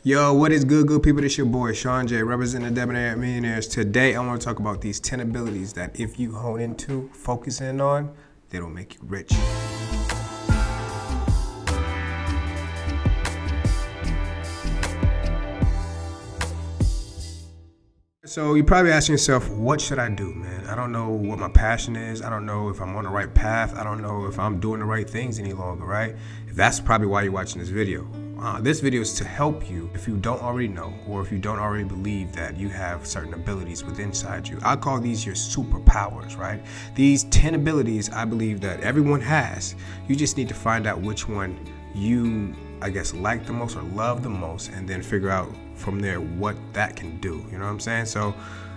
Yo, what is good people? This your boy Sean J, representing the Debonair Millionaires. Today I want to talk about these 10 abilities that if you hone into, focus in on, that'll make you rich. So you're probably asking yourself, what should I do, man? I don't know what my passion is. I don't know if I'm on the right path. I don't know if I'm doing the right things any longer, right? That's probably why you're watching this video. This video is to help you if you don't already know, or if you don't already believe that you have certain abilities within inside you. I call these your superpowers, right? These 10 abilities I believe that everyone has. You just need to find out which one you, I guess, like the most or love the most, and then figure out from there what that can do. You know what I'm saying? So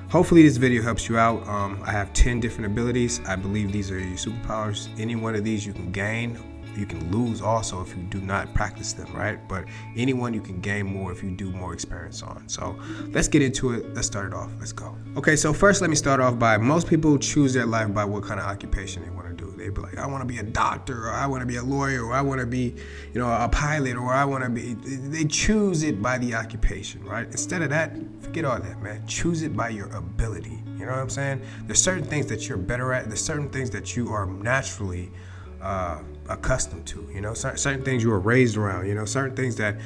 hopefully this video helps you out. I have 10 different abilities. I believe these are your superpowers. Any one of these you can gain. You can lose also if you do not practice them, right? But anyone you can gain more if you do more experience on. So let's get into it. Let's start it off. Let's go. Okay, so first let me start off by, most people choose their life by what kind of occupation they want to do. They be like, I want to be a doctor, or I want to be a lawyer, or I want to be, a pilot, or I want to be. They choose it by the occupation, right? Instead of that, forget all that, man. Choose it by your ability. You know what I'm saying? There's certain things that you're better at. There's certain things that you are naturally accustomed to, certain things you were raised around, certain things that,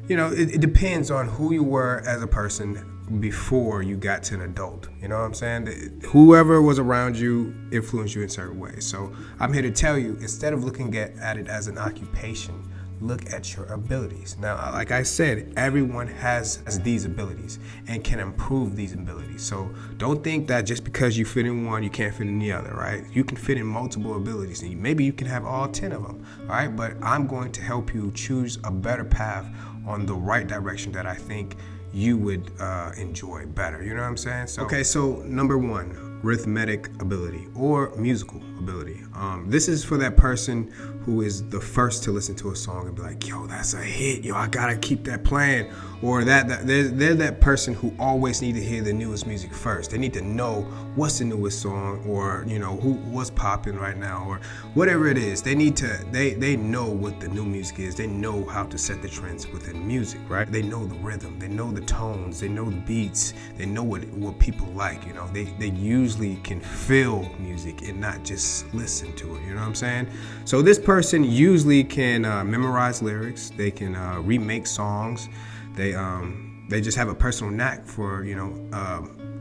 it depends on who you were as a person before you got to an adult. You know what I'm saying? Whoever was around you influenced you in certain ways. So I'm here to tell you, instead of looking at it as an occupation, look at your abilities. Now, like I said, everyone has these abilities and can improve these abilities. So don't think that just because you fit in one, you can't fit in the other, right? You can fit in multiple abilities, and maybe you can have all 10 of them, all right? But I'm going to help you choose a better path on the right direction that I think you would enjoy better. You know what I'm saying? So number one, arithmetic ability or musical ability. This is for that person who is the first to listen to a song and be like, yo, that's a hit. Yo, I gotta keep that playing. Or they're that person who always need to hear the newest music first. They need to know what's the newest song, or what's popping right now, or whatever it is. They know what the new music is. They know how to set the trends within music, right? They know the rhythm. They know the tones. They know the beats. They know what people like. They usually can feel music and not just listen to it. You know what I'm saying? So this person usually can memorize lyrics. They can remake songs. They just have a personal knack for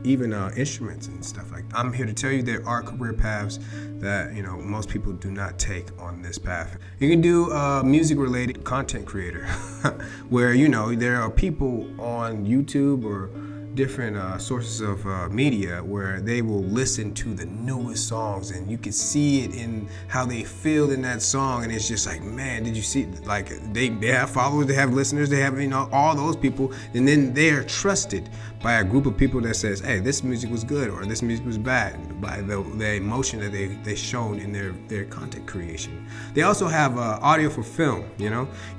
even instruments and stuff like that. I'm here to tell you there are career paths that most people do not take on this path. You can do music related content creator where there are people on YouTube or different sources of media where they will listen to the newest songs, and you can see it in how they feel in that song, and it's just like, man, did you see, like, they have followers, they have listeners, they have all those people, and then they are trusted by a group of people that says, hey, this music was good or this music was bad, by the emotion that they shown in their content creation. They also have audio for film.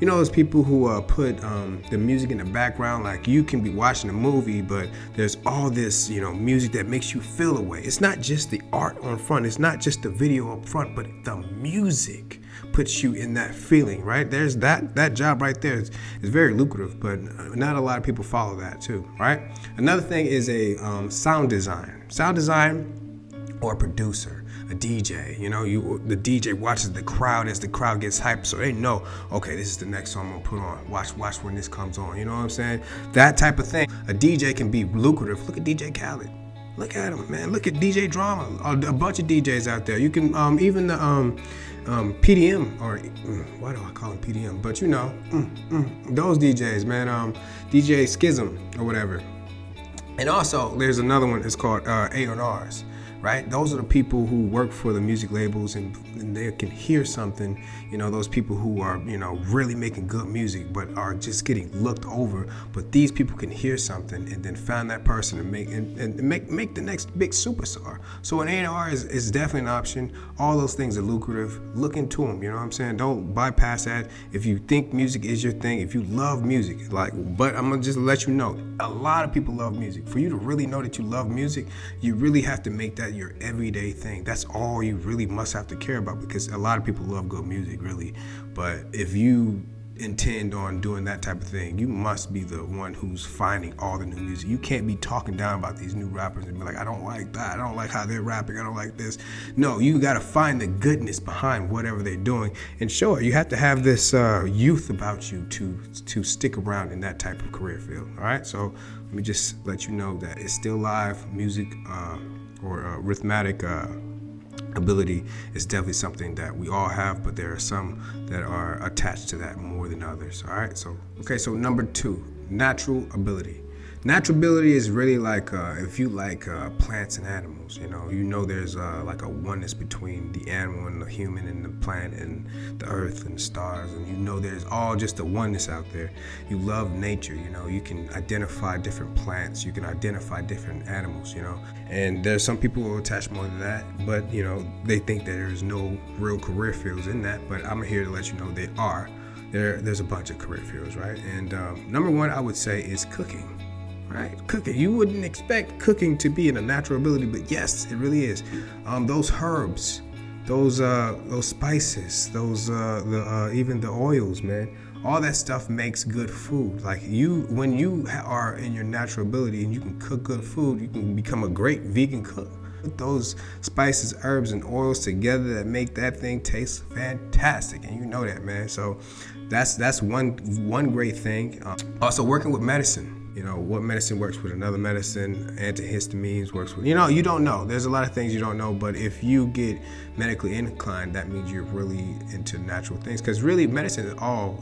Those people who put the music in the background. Like, you can be watching a movie, but there's all this music that makes you feel a way. It's not just the art on front, it's not just the video up front, but the music puts you in that feeling, right? There's that job right there is very lucrative, but not a lot of people follow that too, right? Another thing is a sound design or a producer, a DJ. The DJ watches the crowd as the crowd gets hyped, so they know, okay, this is the next song I'm gonna put on. Watch when this comes on. You know what I'm saying? That type of thing. A DJ can be lucrative. Look at DJ Khaled. Look at him, man. Look at DJ Drama. A bunch of DJs out there. You can even the PDM, or why do I call him PDM? But those DJs, man. DJ Schism or whatever. And also, there's another one. It's called A&Rs. Right? Those are the people who work for the music labels, and they can hear something, those people who are, really making good music but are just getting looked over. But these people can hear something and then find that person and make the next big superstar. So an A&R is definitely an option. All those things are lucrative. Look into them, you know what I'm saying? Don't bypass that. If you think music is your thing, if you love music, but I'm gonna just let you know, a lot of people love music. For you to really know that you love music, you really have to make that your everyday thing. That's all you really must have to care about, because a lot of people love good music, really. But if you intend on doing that type of thing, you must be the one who's finding all the new music. You can't be talking down about these new rappers and be like, I don't like that, I don't like how they're rapping, I don't like this. No, you got to find the goodness behind whatever they're doing and show it. You have to have this youth about you to stick around in that type of career field. All right, so let me just let you know that it's still live. Music or arithmetic ability is definitely something that we all have, but there are some that are attached to that more than others. All right, so number 2, natural ability. Natural ability is really like if you like plants and animals, you know there's like a oneness between the animal and the human and the plant and the earth and the stars, and there's all just a oneness out there. You love nature, you can identify different plants, you can identify different animals, and there's some people who attach more to that, but they think that there's no real career fields in that, but I'm here to let you know they are. There's a bunch of career fields, right? And number 1 I would say is cooking. Right, cooking. You wouldn't expect cooking to be in a natural ability, but yes, it really is. Those herbs, those spices, even the oils, man. All that stuff makes good food. Like when you are in your natural ability and you can cook good food, you can become a great vegan cook. Put those spices, herbs, and oils together that make that thing taste fantastic, and you know that, man. So that's one great thing. Also, working with medicine. What medicine works with another medicine, antihistamines works with, you don't know. There's a lot of things you don't know, but if you get medically inclined, that means you're really into natural things. Because really, medicine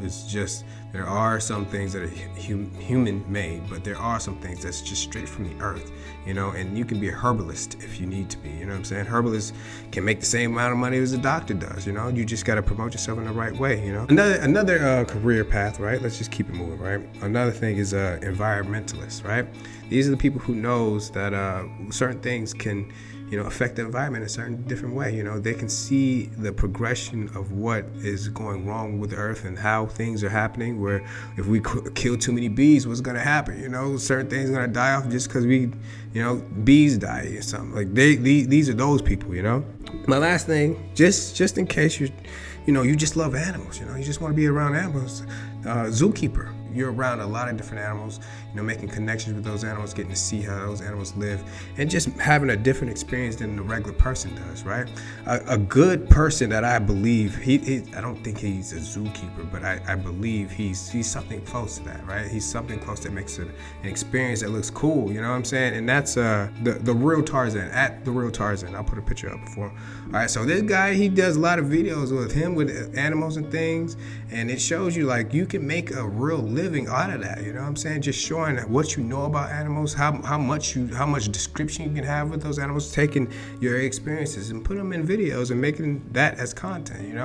is just, there are some things that are human made, but there are some things that's just straight from the earth, and you can be a herbalist if you need to be, what I'm saying? Herbalists can make the same amount of money as a doctor does, you just got to promote yourself in the right way, Another career path, right? Let's just keep it moving, right? Another thing is environmentalists, right? These are the people who knows that certain things can, affect the environment in a certain different way. They can see the progression of what is going wrong with the earth and how things are happening, where if we kill too many bees, what's going to happen? Certain things are going to die off just because bees die or something. Like these are those people, My last thing, just in case you just love animals, you just want to be around animals, zookeeper. You're around a lot of different animals, making connections with those animals, getting to see how those animals live, and just having a different experience than the regular person does, right? A good person that I believe, I don't think he's a zookeeper, but I believe he's something close to that, right? He's something close that makes an experience that looks cool, you know what I'm saying? And that's the real Tarzan, at the real Tarzan. I'll put a picture up before. All right, so this guy, he does a lot of videos with animals and things, and it shows you like you can make a real living out of that, you know what I'm saying? Just showing what you know about animals, how much description you can have with those animals, taking your experiences and put them in videos and making that as content,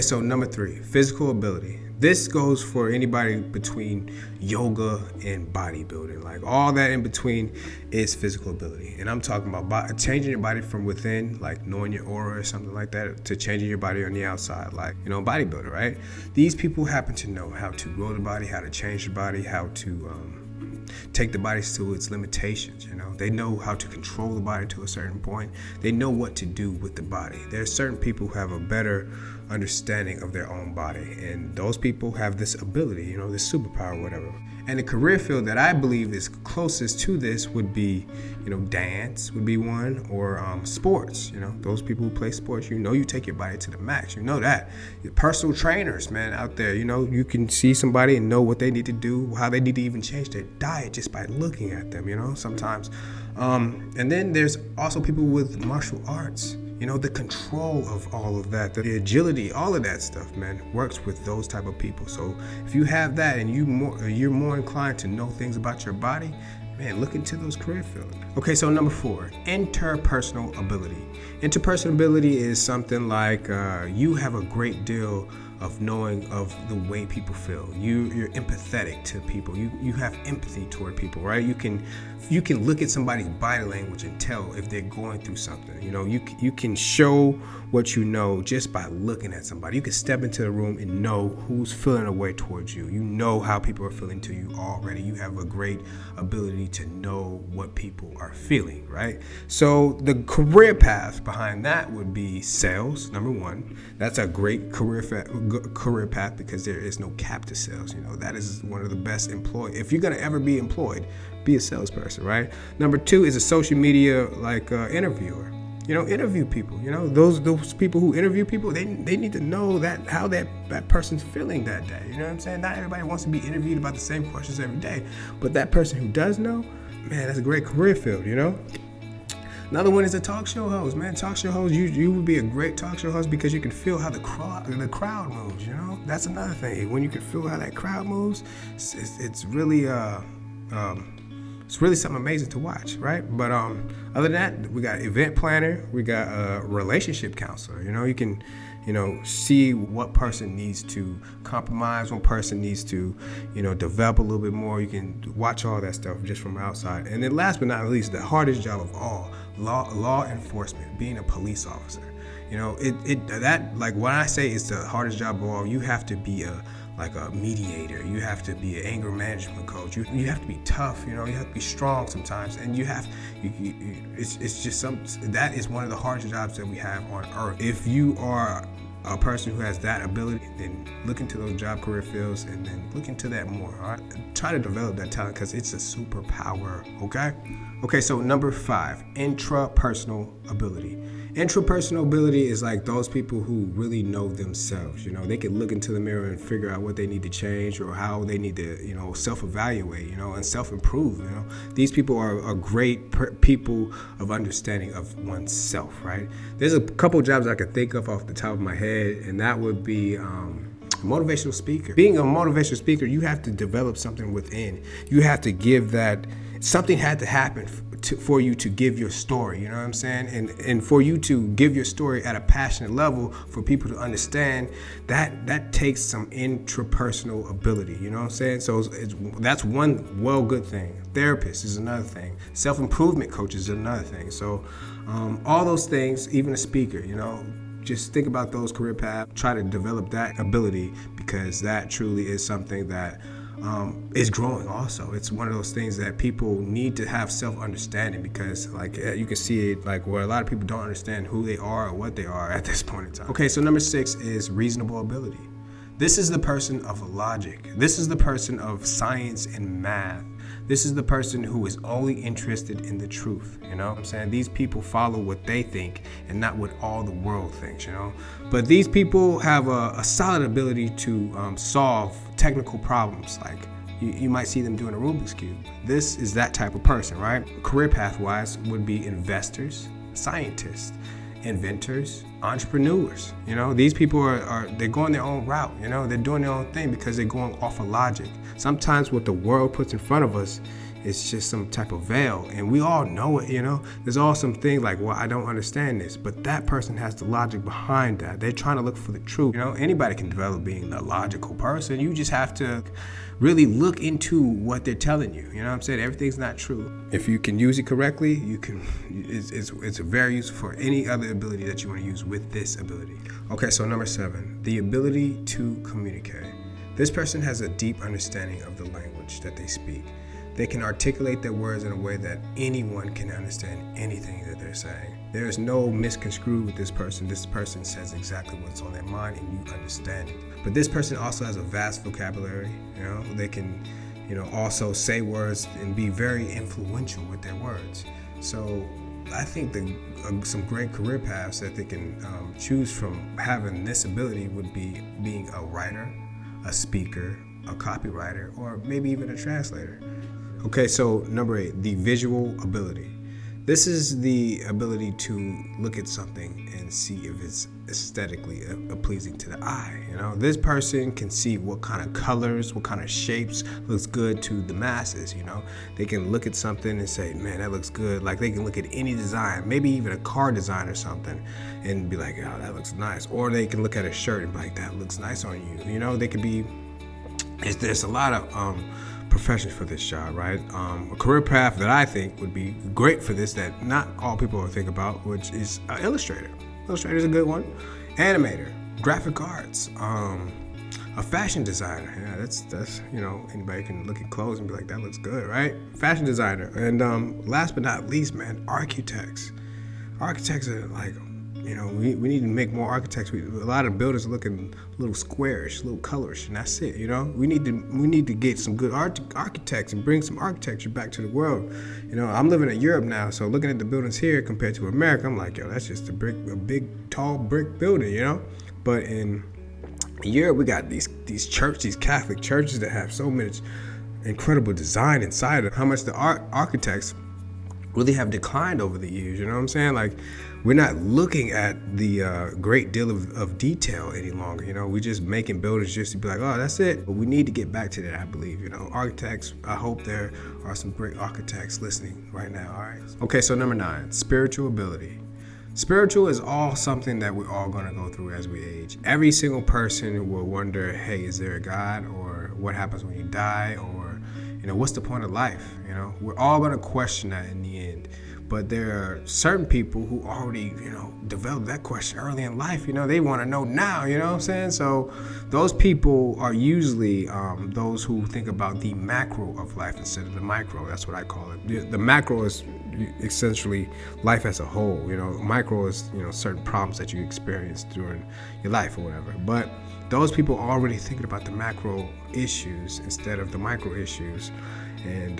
So number 3, physical ability. This goes for anybody between yoga and bodybuilding. Like all that in between is physical ability. And I'm talking about changing your body from within, like knowing your aura or something like that, to changing your body on the outside, like, bodybuilder, right? These people happen to know how to grow the body, how to change the body, how to take the body to its limitations. They know how to control the body to a certain point. They know what to do with the body. There are certain people who have a better understanding of their own body, and those people have this ability, this superpower or whatever. And the career field that I believe is closest to this would be, dance would be one, or sports. Those people who play sports, you take your body to the max. That. Your personal trainers, man, out there, you can see somebody and know what they need to do, how they need to even change their diet just by looking at them, sometimes. And then there's also people with martial arts. The control of all of that, the agility, all of that stuff, man, works with those type of people. So if you have that and you're more inclined to know things about your body, man, look into those career fields. Okay, so number 4, interpersonal ability. Interpersonal ability is something like you have a great deal of knowing of the way people feel. You're empathetic to people. You have empathy toward people, right? You can look at somebody's body language and tell if they're going through something. You can show what you know just by looking at somebody. You can step into the room and know who's feeling a way towards you. You know how people are feeling to you already. You have a great ability to know what people are feeling, right? So the career path behind that would be sales, number 1. That's a great career career path because there is no cap to sales. That is one of the best employed. If you're gonna ever be employed, be a salesperson, right? Number 2 is a social media interviewer. Interview people. Those people who interview people, they need to know that how that person's feeling that day. You know what I'm saying? Not everybody wants to be interviewed about the same questions every day, but that person who does know, man, that's a great career field. Another one is a talk show host, man. Talk show host, you would be a great talk show host because you can feel how the crowd moves. That's another thing. When you can feel how that crowd moves, it's really something amazing to watch, right? But other than that, we got event planner, we got a relationship counselor. You can, see what person needs to compromise, what person needs to, develop a little bit more. You can watch all that stuff just from outside. And then last but not least, the hardest job of all, law enforcement, being a police officer. When I say it's the hardest job of all, you have to be a mediator. You have to be an anger management coach. You have to be tough. You have to be strong sometimes, and it's just that is one of the hardest jobs that we have on earth. If you are a person who has that ability, then look into those job career fields and then look into that more. All right? Try to develop that talent because it's a superpower. Okay, so number 5, intrapersonal ability. Intrapersonal ability is like those people who really know themselves. They can look into the mirror and figure out what they need to change or how they need to, self-evaluate, and self-improve. These people are great people of understanding of oneself, right? There's a couple jobs I can think of off the top of my head, and that would be motivational speaker. Being a motivational speaker, you have to develop something within. You have to give that. Something had to happen for you to give your story, you know what I'm saying? And for you to give your story at a passionate level for people to understand, that takes some intrapersonal ability, you know what I'm saying? So that's one good thing. Therapist is another thing. Self-improvement coaches is another thing. So all those things, even a speaker, just think about those career paths, try to develop that ability because that truly is something that is growing also. It's one of those things that people need to have self-understanding because you can see it where a lot of people don't understand who they are or what they are at this point in time. Okay, so number 6 is reasonable ability. This is the person of logic. This is the person of science and math. This is the person who is only interested in the truth. You know what I'm saying? These people follow what they think and not what all the world thinks, But these people have a solid ability to solve technical problems. Like you might see them doing a Rubik's Cube. This is that type of person, right? Career path-wise would be investors, scientists, inventors, entrepreneurs. These people they're going their own route. They're doing their own thing because they're going off of logic. Sometimes what the world puts in front of us is just some type of veil, and we all know it. There's all some thing like, well, I don't understand this, but that person has the logic behind that. They're trying to look for the truth. Anybody can develop being a logical person. You just have to really look into what they're telling you. You know what I'm saying? Everything's not true. If you can use it correctly, you can. It's very useful for any other ability that you want to use with this ability. Okay, so number 7, the ability to communicate. This person has a deep understanding of the language that they speak. They can articulate their words in a way that anyone can understand anything that they're saying. There is no misconstrued with this person. This person says exactly what's on their mind and you understand it. But this person also has a vast vocabulary. They can, also say words and be very influential with their words. So I think some great career paths that they can choose from having this ability would be being a writer, a speaker, a copywriter, or maybe even a translator. Okay, so number 8, the visual ability. This is the ability to look at something and see if it's aesthetically pleasing to the eye. This person can see what kind of colors, what kind of shapes looks good to the masses. They can look at something and say, man, that looks good. Like they can look at any design, maybe even a car design or something, and be like, oh, that looks nice. Or they can look at a shirt and be like, that looks nice on you. They could be. There's a lot of professions for this job, right? A career path that I think would be great for this that not all people will think about, which is illustrator. Illustrator is a good one. Animator, graphic arts, a fashion designer. Yeah, that's anybody can look at clothes and be like, that looks good, right? Fashion designer. And last but not least, man, architects. Architects are like We need to make more architects. A lot of buildings are looking little squarish, little colorish, and that's it. We need to get some good architects and bring some architecture back to the world. I'm living in Europe now, so looking at the buildings here compared to America, I'm like, that's just a big tall brick building. But in Europe, we got these Catholic churches that have so much incredible design inside of how much the architects really have declined over the years. You know what I'm saying? Like, we're not looking at the great deal of detail any longer. We're just making buildings just to be like, oh, that's it. But we need to get back to that, I believe. Architects, I hope there are some great architects listening right now. All right. Okay, so number 9, spiritual ability. Spiritual is all something that we're all going to go through as we age. Every single person will wonder, hey, is there a God? Or what happens when you die? Or, what's the point of life? We're all going to question that in the end. But there are certain people who already, developed that question early in life. They want to know now, you know what I'm saying? So those people are usually those who think about the macro of life instead of the micro. That's what I call it. The macro is essentially life as a whole. Micro is, certain problems that you experience during your life or whatever. But those people are already thinking about the macro issues instead of the micro issues. And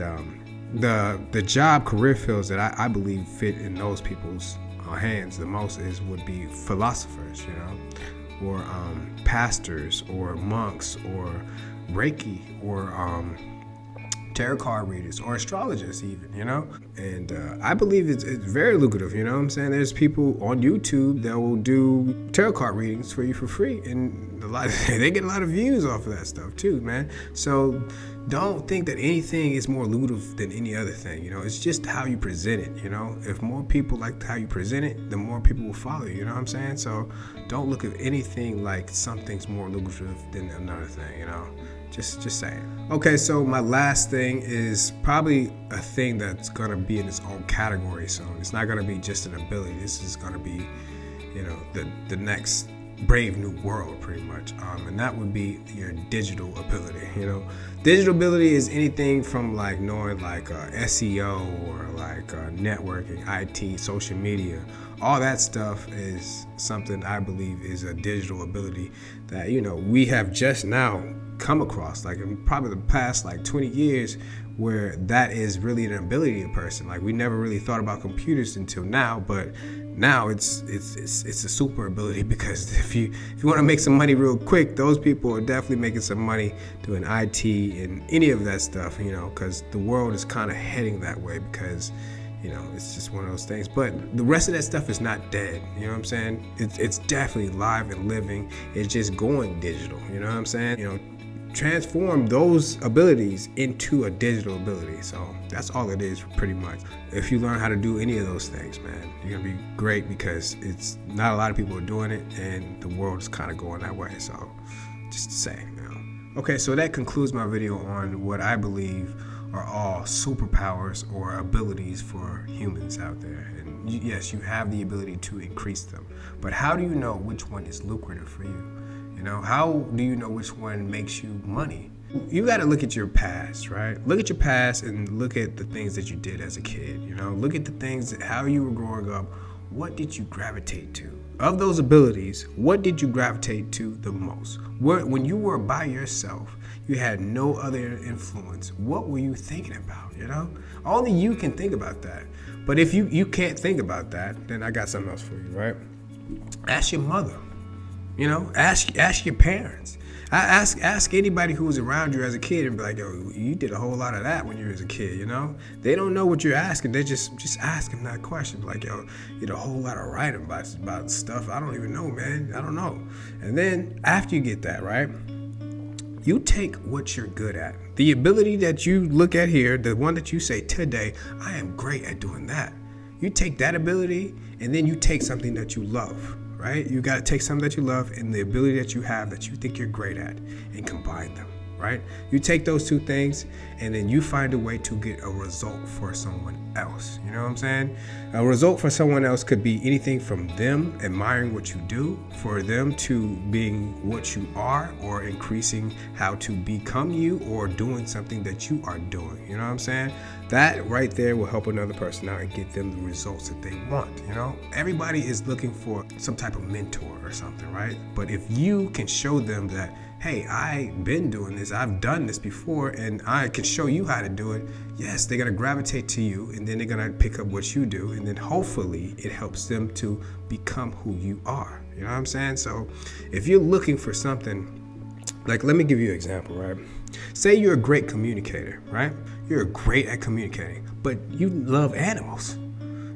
the job career fields that I believe fit in those people's hands the most would be philosophers, or pastors, or monks, or Reiki, or tarot card readers, or astrologers even, and I believe it's very lucrative. You know what I'm saying? There's people on YouTube that will do tarot card readings for you for free, and they get a lot of views off of that stuff too, man. So don't think that anything is more lucrative than any other thing. It's just how you present it. If more people like how you present it, the more people will follow you. You know what I'm saying? So don't look at anything like something's more lucrative than another thing. Just saying. Okay, so my last thing is probably a thing that's gonna be in its own category soon. It's not gonna be just an ability. This is gonna be, the next brave new world, pretty much, and that would be your digital ability. Digital ability is anything from like knowing like SEO or like networking, IT, social media. All that stuff is something I believe is a digital ability that we have just now come across, like in probably the past like 20 years, where that is really an ability in person. Like, we never really thought about computers until now, but now it's a super ability, because if you want to make some money real quick, those people are definitely making some money doing IT and any of that stuff, because the world is kind of heading that way, because it's just one of those things. But the rest of that stuff is not dead. You know what I'm saying? It's definitely live and living. It's just going digital. You know what I'm saying? Transform those abilities into a digital ability. So that's all it is, pretty much. If you learn how to do any of those things, man, you're gonna be great, because it's not a lot of people are doing it, and the world is kind of going that way. So just to say, Okay, so that concludes my video on what I believe are all superpowers or abilities for humans out there. And yes, you have the ability to increase them, but how do you know which one is lucrative for you? How do you know which one makes you money? You got to look at your past, right? Look at your past and look at the things that you did as a kid. Look at the things, how you were growing up. What did you gravitate to? Of those abilities, what did you gravitate to the most? When you were by yourself, you had no other influence. What were you thinking about? Only you can think about that. But if you can't think about that, then I got something else for you, right? Ask your mother. Ask your parents. Ask anybody who was around you as a kid and be like, yo, you did a whole lot of that when you was a kid, They don't know what you're asking. They just ask them that question. Like, yo, you did a whole lot of writing about stuff I don't even know, man. I don't know. And then after you get that, right, you take what you're good at. The ability that you look at here, the one that you say today, I am great at doing that. You take that ability, and then you take something that you love. Right? You got to take something that you love and the ability that you have that you think you're great at and combine them, right? You take those two things and then you find a way to get a result for someone else. You know what I'm saying? A result for someone else could be anything from them admiring what you do, for them to being what you are, or increasing how to become you, or doing something that you are doing. You know what I'm saying? That right there will help another person out and get them the results that they want. You know, everybody is looking for some type of mentor or something, right? But if you can show them that, hey, I've been doing this, I've done this before, and I can show you how to do it, yes, they're gonna gravitate to you, and then they're gonna pick up what you do, and then hopefully it helps them to become who you are. You know what I'm saying? So if you're looking for something, like, let me give you an example, right? Say you're a great communicator, right? You're great at communicating, but you love animals.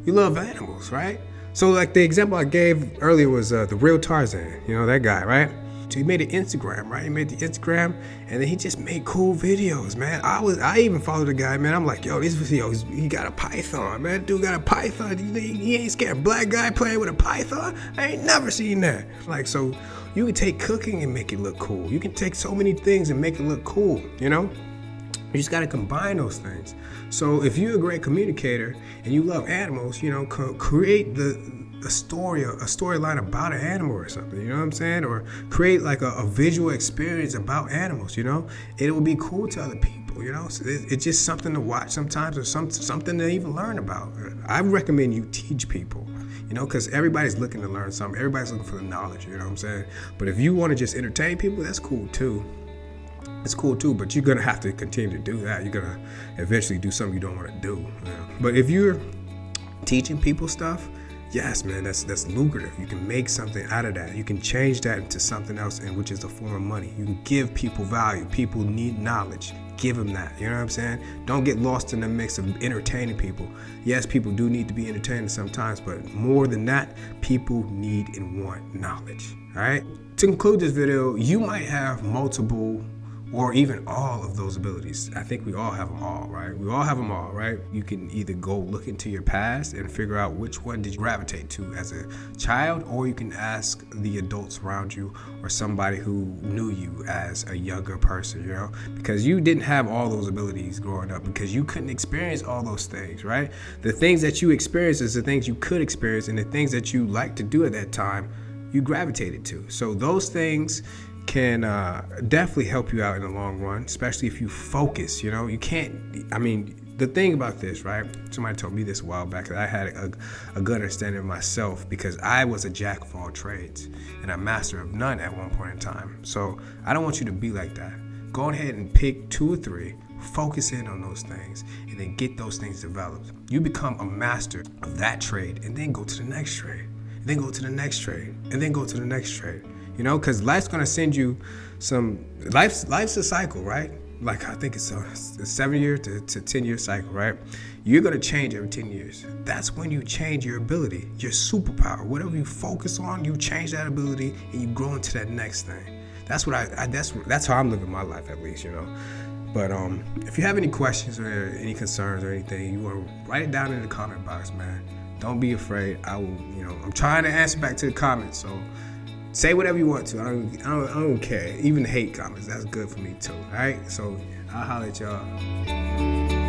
You love animals, right? So like the example I gave earlier was the real Tarzan, you know, that guy, right? So he made an Instagram, right? He made the Instagram, and then he just made cool videos, man. I even followed the guy, man. I'm like, yo, this video, he got a python, man. Dude got a python. He ain't scared. Black guy playing with a python? I ain't never seen that. Like, so you can take cooking and make it look cool. You can take so many things and make it look cool, you know? You just got to combine those things. So if you're a great communicator and you love animals, you know, create a storyline about an animal or something, you know what I'm saying? Or create like a visual experience about animals, you know? It will be cool to other people, you know? So it's just something to watch sometimes, or something to even learn about. I recommend you teach people, you know, because everybody's looking to learn something. Everybody's looking for the knowledge, you know what I'm saying? But if you want to just entertain people, that's cool too. It's cool too, but you're going to have to continue to do that. You're going to eventually do something you don't want to do. You know? But if you're teaching people stuff, yes, man, that's lucrative. You can make something out of that. You can change that into something else, and which is a form of money. You can give people value. People need knowledge. Give them that. You know what I'm saying? Don't get lost in the mix of entertaining people. Yes, people do need to be entertained sometimes, but more than that, people need and want knowledge. All right? To conclude this video, you might have multiple or even all of those abilities. I think we all have them all, right? We all have them all, right? You can either go look into your past and figure out which one did you gravitate to as a child, or you can ask the adults around you or somebody who knew you as a younger person, you know? Because you didn't have all those abilities growing up, because you couldn't experience all those things, right? The things that you experienced is the things you could experience, and the things that you liked to do at that time, you gravitated to. So those things can definitely help you out in the long run, especially if you focus. You know, you can't, I mean, the thing about this, right? Somebody told me this a while back, that I had a good understanding of myself, because I was a jack of all trades and a master of none at one point in time. So I don't want you to be like that. Go ahead and pick 2 or 3, focus in on those things, and then get those things developed. You become a master of that trade, and then go to the next trade, and then go to the next trade, and then go to the next trade. You know, because life's gonna send you life's a cycle, right? Like, I think it's a 7-year to 10-year cycle, right? You're gonna change every 10 years. That's when you change your ability, your superpower. Whatever you focus on, you change that ability and you grow into that next thing. That's what that's how I'm living my life, at least, you know. But if you have any questions or any concerns or anything, you want to write it down in the comment box, man. Don't be afraid. I will, you know, I'm trying to answer back to the comments, so say whatever you want to. I don't care. Even hate comments, that's good for me too. All right. So I'll holler at y'all.